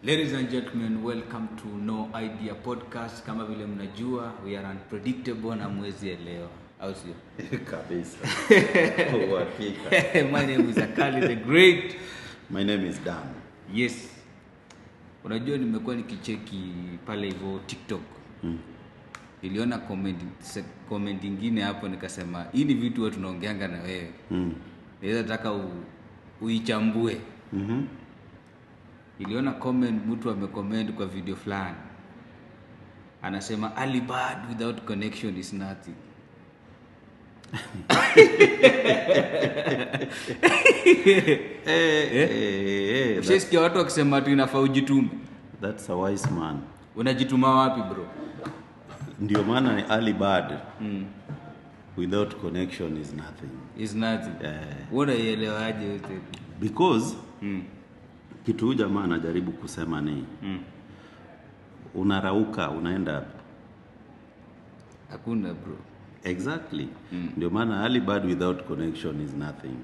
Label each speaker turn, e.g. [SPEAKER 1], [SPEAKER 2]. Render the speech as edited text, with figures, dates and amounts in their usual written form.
[SPEAKER 1] Ladies and gentlemen, welcome to No Idea Podcast. Kama vile mnajua, we are unpredictable na mwezi elewa. Au sio?
[SPEAKER 2] Kabisa.
[SPEAKER 1] My name is Akali the Great.
[SPEAKER 2] My name is Dan.
[SPEAKER 1] Yes. Unajua nimekuwa nikicheki pale hivyo TikTok. Niliona comment nyingine hapo nikasema, hii ni vitu watu tunaongeanga na wewe. Naweza taka uichambue. Niliona comment mtu amecomment kwa video fulani. Anasema early bird without connection is nothing. Ushesikia watu wakisema tu inafaa ujitume.
[SPEAKER 2] That's a wise man.
[SPEAKER 1] Unajituma wapi bro?
[SPEAKER 2] Ndio maana ni early bird. Without connection is nothing.
[SPEAKER 1] Is nothing. Unaelewaje yote?
[SPEAKER 2] Because kitu jamaa anajaribu kusema ni unarauka unaenda
[SPEAKER 1] hakuna bro.
[SPEAKER 2] Exactly. Ndio maana early bird without connection is nothing.